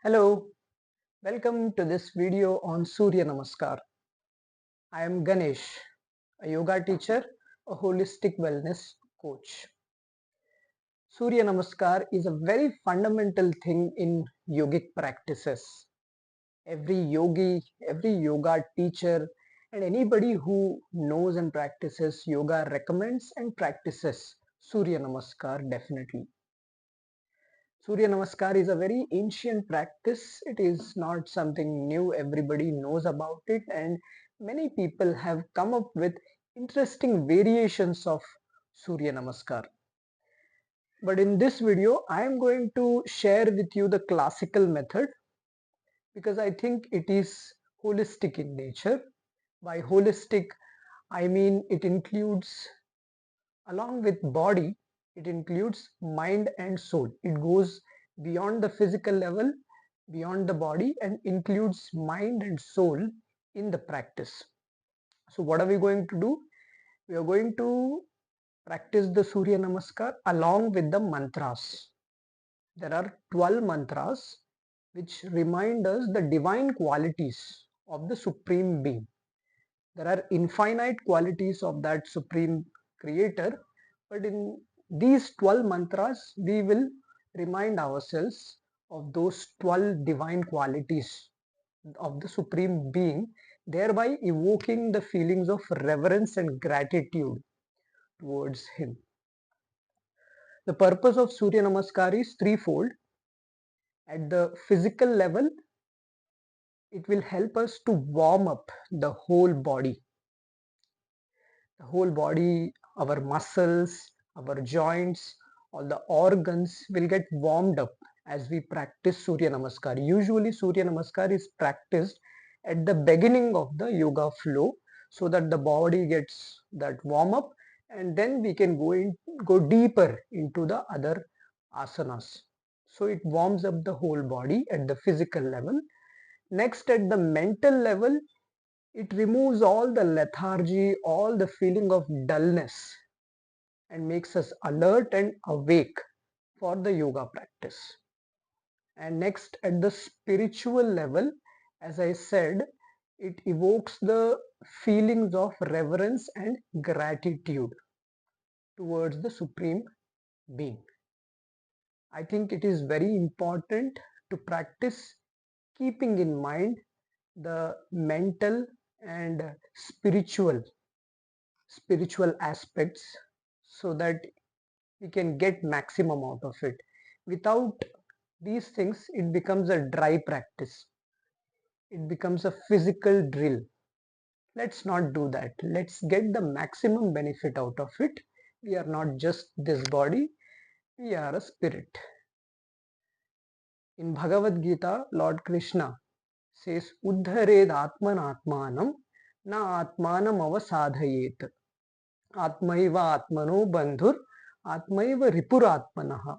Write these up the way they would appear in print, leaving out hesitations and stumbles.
Hello, welcome to this video on Surya Namaskar. I am Ganesh, a yoga teacher, a holistic wellness coach. Surya Namaskar is a very fundamental thing in yogic practices. Every yogi, every yoga teacher, and anybody who knows and practices yoga recommends and practices Surya Namaskar definitely. Surya Namaskar is a very ancient practice. It is not something new. Everybody knows about it, and many people have come up with interesting variations of Surya Namaskar. But in this video, I am going to share with you the classical method because I think it is holistic in nature. By holistic, I mean it includes, along with body, it includes mind and soul. It goes beyond the physical level, beyond the body, and includes mind and soul in the practice. So what are we going to do? We are going to practice the Surya Namaskar along with the mantras. There are 12 mantras which remind us the divine qualities of the Supreme Being. There are infinite qualities of that Supreme Creator, but in these 12 mantras, we will remind ourselves of those 12 divine qualities of the Supreme Being, thereby evoking the feelings of reverence and gratitude towards Him. The purpose of Surya Namaskar is threefold. At the physical level, it will help us to warm up the whole body. The whole body, our muscles, our joints, all the organs will get warmed up as we practice Surya Namaskar. Usually Surya Namaskar is practiced at the beginning of the yoga flow so that the body gets that warm up, and then we can go deeper into the other asanas. So it warms up the whole body at the physical level. Next, at the mental level, it removes all the lethargy, all the feeling of dullness, and makes us alert and awake for the yoga practice. And next, at the spiritual level, as I said, it evokes the feelings of reverence and gratitude towards the Supreme Being. I think it is very important to practice keeping in mind the mental and spiritual aspects so that we can get maximum out of it. Without these things, it becomes a dry practice. It becomes a physical drill. Let's not do that. Let's get the maximum benefit out of it. We are not just this body, we are a spirit. In Bhagavad Gita, Lord Krishna says, Uddhared Atman Atmanam na Atmanam avasadhayet. Atmaiva Atmano Bandhur Atmaiva Ripuratmanaha.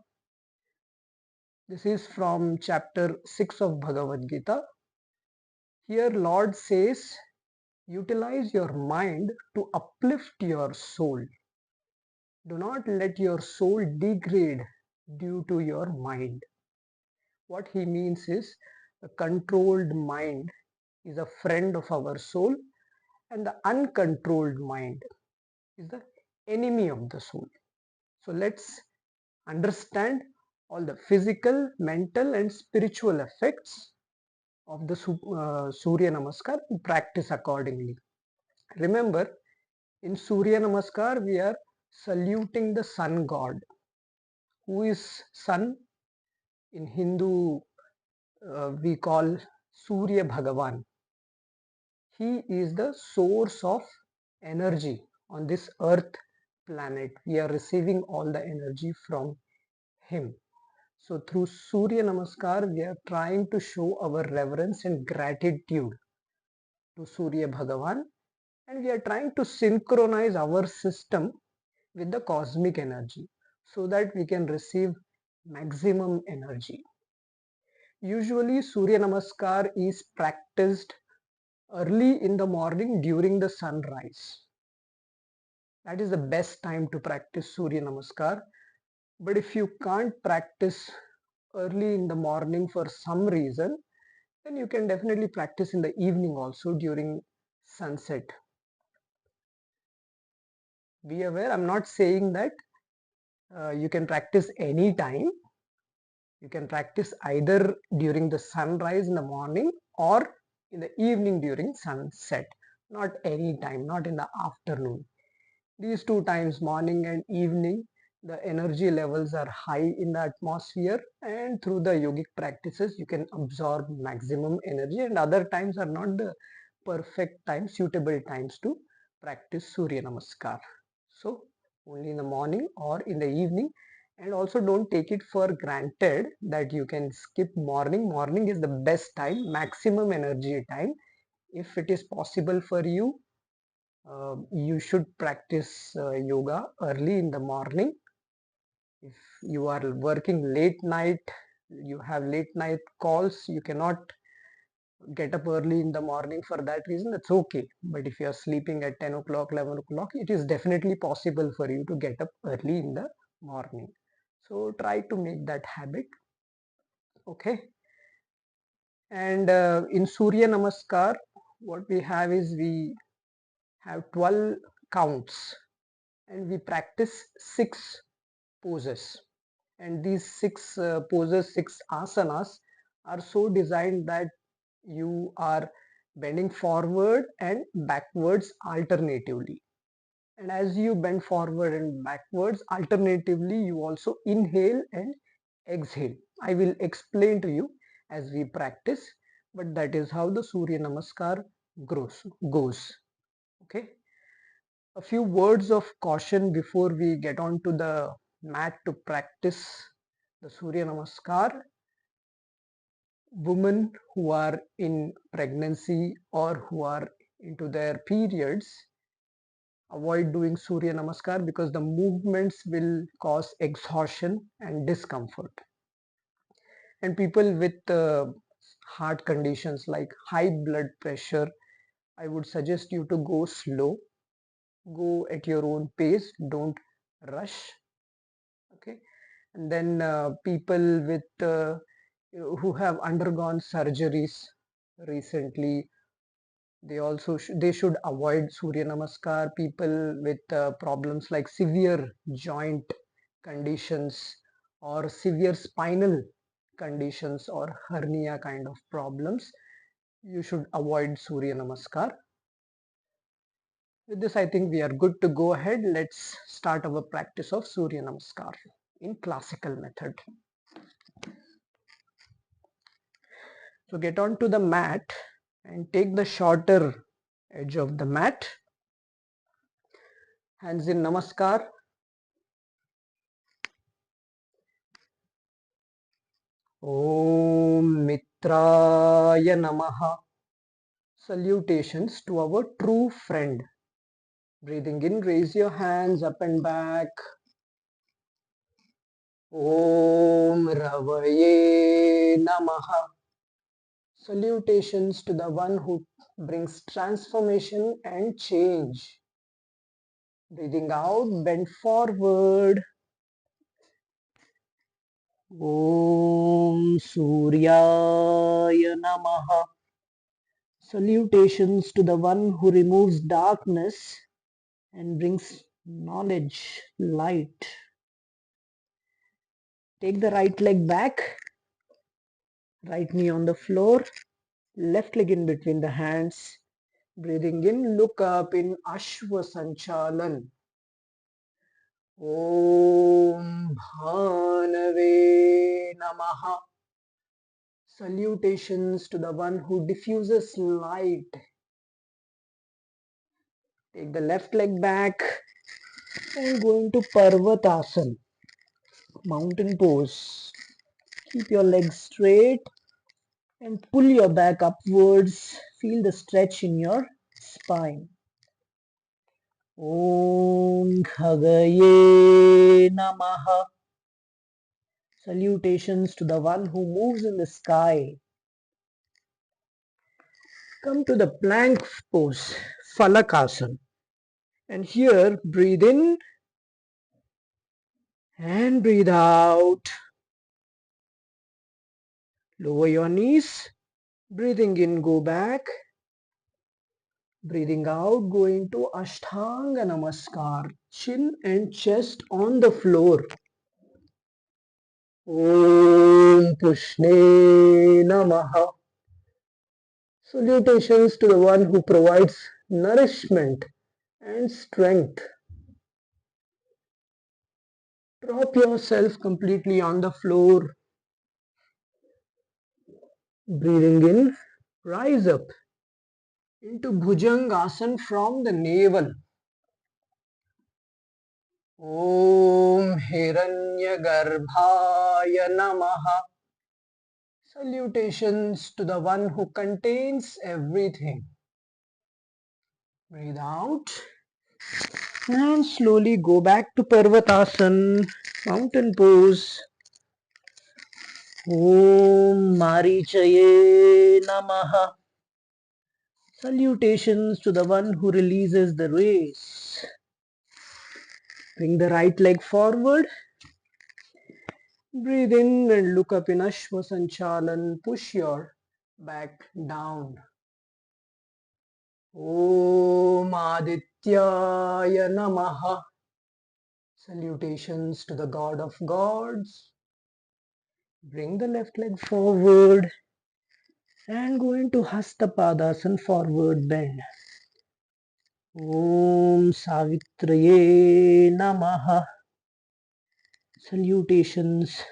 This is from chapter 6 of Bhagavad Gita. Here Lord says, utilize your mind to uplift your soul. Do not let your soul degrade due to your mind. What he means is, the controlled mind is a friend of our soul, and the uncontrolled mind is the enemy of the soul. So let's understand all the physical, mental, and spiritual effects of the Surya Namaskar and practice accordingly. Remember, in Surya Namaskar, we are saluting the sun god. Who is sun? In Hindu, we call Surya Bhagavan. He is the source of energy on this earth planet. We are receiving all the energy from him. So through Surya Namaskar, we are trying to show our reverence and gratitude to Surya Bhagavan, and we are trying to synchronize our system with the cosmic energy so that we can receive maximum energy. Usually Surya Namaskar is practiced early in the morning during the sunrise. That is the best time to practice Surya Namaskar. But if you can't practice early in the morning for some reason, then you can definitely practice in the evening also during sunset. Be aware, I'm not saying that you can practice any time. You can practice either during the sunrise in the morning or in the evening during sunset. Not any time, not in the afternoon. These two times, morning and evening, the energy levels are high in the atmosphere, and through the yogic practices, you can absorb maximum energy, and other times are not the perfect times, suitable times to practice Surya Namaskar. So, only in the morning or in the evening, and also don't take it for granted that you can skip morning. Morning is the best time, maximum energy time. If it is possible for you, you should practice yoga early in the morning. If you are working late night, you have late night calls, you cannot get up early in the morning for that reason, that's okay. But if you are sleeping at 10 o'clock, 11 o'clock, it is definitely possible for you to get up early in the morning. So try to make that habit. Okay. And in Surya Namaskar, what we have is we have 12 counts and we practice 6 poses, and these 6 poses, 6 asanas are so designed that you are bending forward and backwards alternatively, and as you bend forward and backwards alternatively, you also inhale and exhale. I will explain to you as we practice, but that is how the Surya Namaskar goes. Okay. A few words of caution before we get on to the mat to practice the Surya Namaskar. Women who are in pregnancy or who are into their periods, avoid doing Surya Namaskar because the movements will cause exhaustion and discomfort. And people with heart conditions like high blood pressure, I would suggest you to go slow, go at your own pace, don't rush. Okay. And then people with who have undergone surgeries recently, they should avoid Surya Namaskar. People with problems like severe joint conditions or severe spinal conditions or hernia kind of problems, you should avoid Surya Namaskar. With this, I think we are good to go ahead. Let's start our practice of Surya Namaskar in classical method. So get onto the mat and take the shorter edge of the mat. Hands in Namaskar. Om Mitraya Namaha. Salutations to our true friend. Breathing in, raise your hands up and back. Om Ravaye Namaha. Salutations to the one who brings transformation and change. Breathing out, bend forward. Om Suryaya Namaha. Salutations to the one who removes darkness and brings knowledge, light. Take the right leg back, right knee on the floor, left leg in between the hands. Breathing in, look up in Ashwa Sanchalan. Om Bhanave Namaha. Salutations to the one who diffuses light. Take the left leg back and go into Parvatasana, mountain pose. Keep your legs straight and pull your back upwards. Feel the stretch in your spine. Om Khagaye Namaha. Salutations to the one who moves in the sky. Come to the plank pose, Falakasana. And here, breathe in and breathe out. Lower your knees. Breathing in, go back. Breathing out, going to Ashtanga Namaskar. Chin and chest on the floor. Om Pushne Namaha. Salutations to the one who provides nourishment and strength. Drop yourself completely on the floor. Breathing in, rise up into Bhujangasana from the navel. Om Hiranyagarbhaya Namaha. Salutations to the one who contains everything. Breathe out and slowly go back to Parvatasana, mountain pose. Om Marichaye Namaha. Salutations to the one who releases the rays. Bring the right leg forward. Breathe in and look up in Ashwasanchalan. Push your back down. Om Adityaya Namaha. Salutations to the God of Gods. Bring the left leg forward and go into Hastapadasana, forward bend. Om Savitraye Namaha. Salutations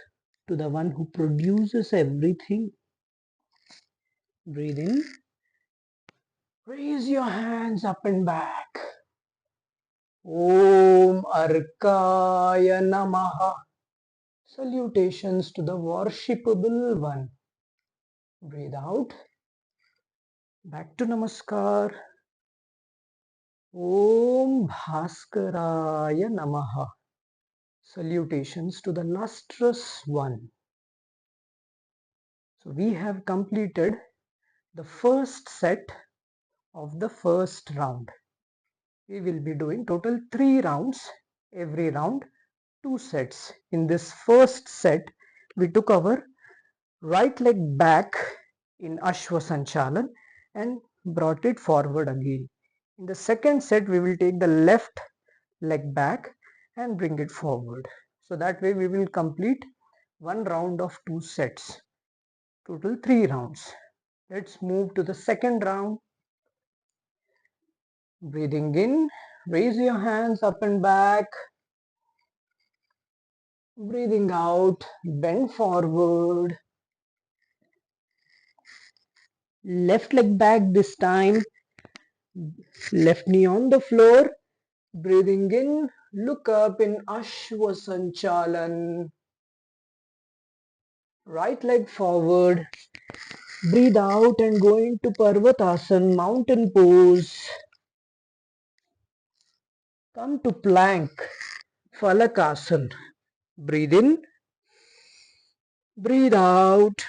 to the one who produces everything. Breathe in. Raise your hands up and back. Om Arkaya Namaha. Salutations to the worshipable one. Breathe out. Back to Namaskar. Om Bhaskaraya Namaha. Salutations to the lustrous one. So we have completed the first set of the first round. We will be doing total 3 rounds. Every round 2 sets. In this first set, we took our right leg back in Ashwasanchalan and brought it forward again. In the second set, we will take the left leg back and bring it forward. So that way we will complete 1 round of 2 sets. Total 3 rounds. Let's move to the second round. Breathing in, raise your hands up and back. Breathing out, bend forward. Left leg back this time. Left knee on the floor. Breathing in, look up in Ashwasanchalan. Right leg forward. Breathe out and go into Parvatasana, mountain pose. Come to plank, Falakasana. Breathe in, breathe out.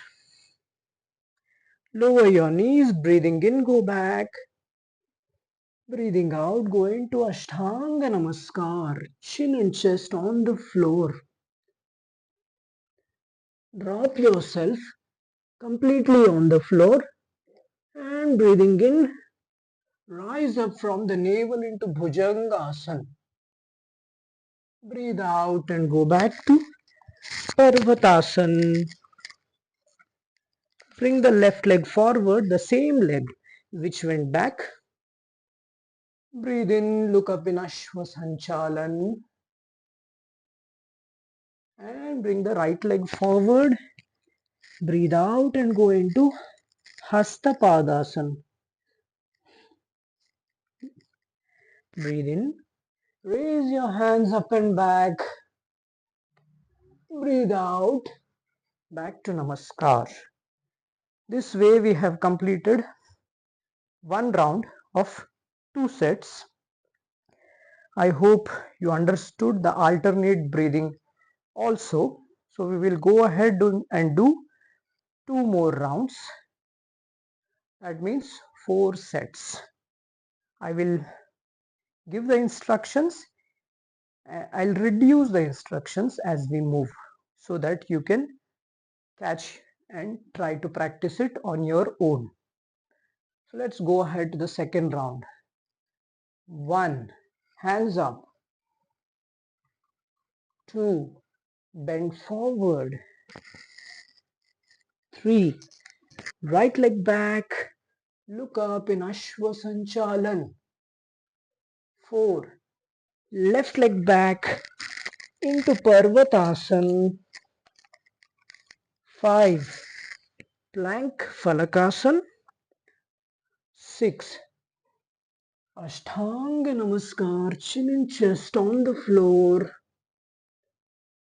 Lower your knees, breathing in, go back. Breathing out, go into Ashtanga Namaskar. Chin and chest on the floor. Drop yourself completely on the floor and breathing in, rise up from the navel into Bhujangasana. Breathe out and go back to Parvatasana. Bring the left leg forward, the same leg which went back. Breathe in, look up in Ashwasanchalan. And bring the right leg forward. Breathe out and go into Hastapadasana. Breathe in. Raise your hands up and back. Breathe out. Back to Namaskar. This way we have completed 1 round of 2 sets. I hope you understood the alternate breathing also. So we will go ahead and do 2 more rounds. That means 4 sets. I will give the instructions. I'll reduce the instructions as we move so that you can catch and try to practice it on your own. So let's go ahead to the second round. 1. Hands up. 2. Bend forward. 3. Right leg back. Look up in Ashwasanchalan. 4. Left leg back into Parvatasan. 5. Plank Falakasan. 6. Ashtanga Namaskar, chin and chest on the floor.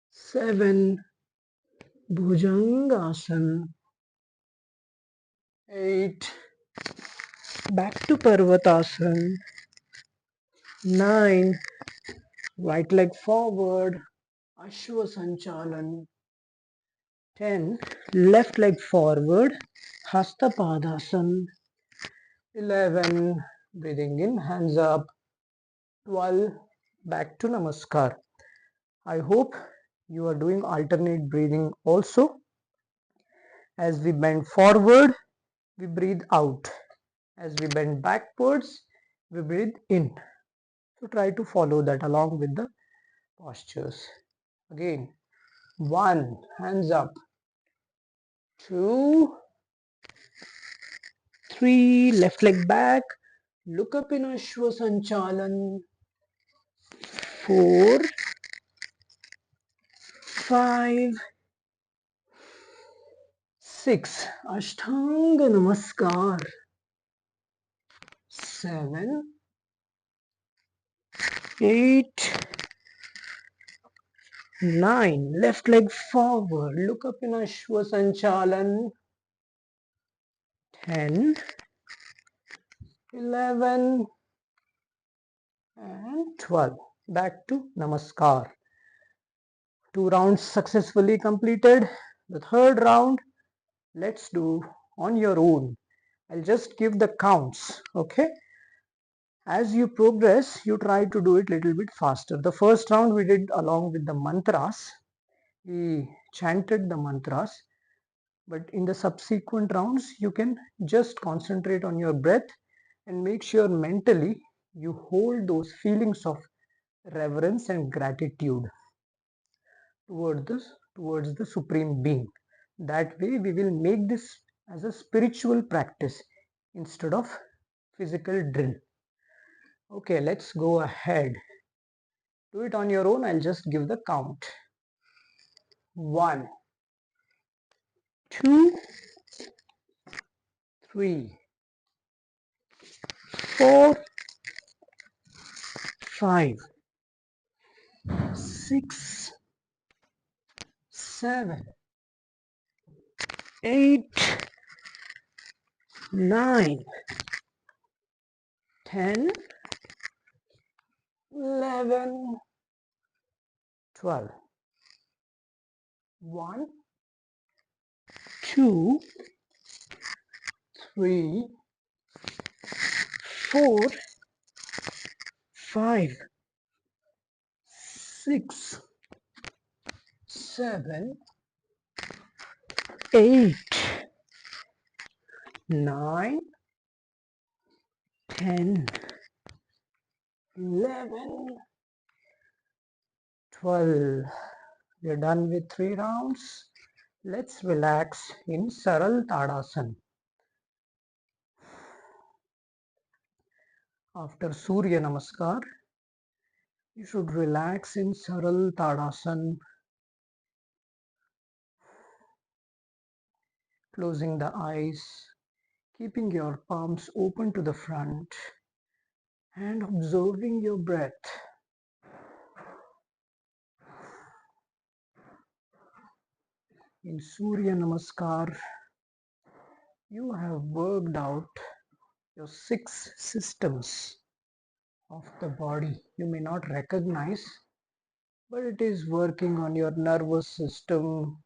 7. Bhujangasana. 8. Back to Parvatasana. 9. Right leg forward. Ashwasanchalan. 10. Left leg forward. Hastapadasana. 11. Breathing in, hands up. 12. Back to Namaskar. I hope you are doing alternate breathing also. As we bend forward, we breathe out. As we bend backwards, we breathe in. So try to follow that along with the postures. Again, 1, hands up. 2, 3, left leg back. Look up in Ashwasanchalan. 4, 5, 6, Ashtanga Namaskar. 7, 8, 9, left leg forward. Look up in Ashwasanchalan. 10, 11, and 12. Back to Namaskar. 2 rounds successfully completed. The third round, let's do on your own. I'll just give the counts, okay? As you progress, you try to do it a little bit faster. The first round we did along with the mantras. We chanted the mantras. But in the subsequent rounds, you can just concentrate on your breath and make sure mentally you hold those feelings of reverence and gratitude towards the supreme being. That way we will make this as a spiritual practice instead of physical drill. Okay, let's go ahead. Do it on your own. I'll just give the count. 1, 2, 3, 4, 5, 6, 7, 8, 9, 10, 11, 12. 1, 2, 3, 4, 5, 6, 7, 8, 9, 10, 11, 12. We're done with 3 rounds. Let's relax in Saral Tadasana. After Surya Namaskar, you should relax in Saral Tadasana, closing the eyes, keeping your palms open to the front and observing your breath. In Surya Namaskar, you have worked out your 6 systems of the body. You may not recognize, but it is working on your nervous system.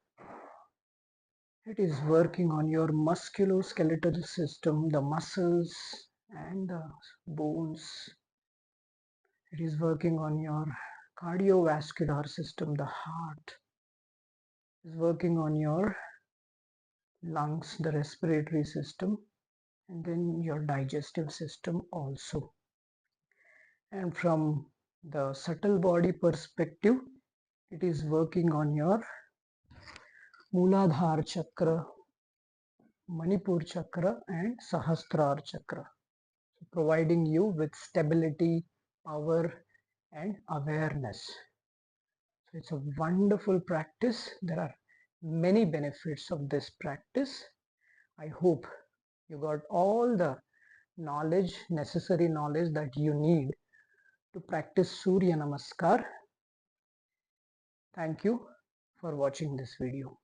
It is working on your musculoskeletal system, the muscles and the bones. It is working on your cardiovascular system, the heart. It is working on your lungs, the respiratory system, and then your digestive system also. And from the subtle body perspective, it is working on your Mooladhara chakra, Manipur chakra, and Sahasrara chakra, providing you with stability, power, and awareness. So it's a wonderful practice. There are many benefits of this practice. I hope you got all the knowledge, necessary knowledge that you need to practice Surya Namaskar. Thank you for watching this video.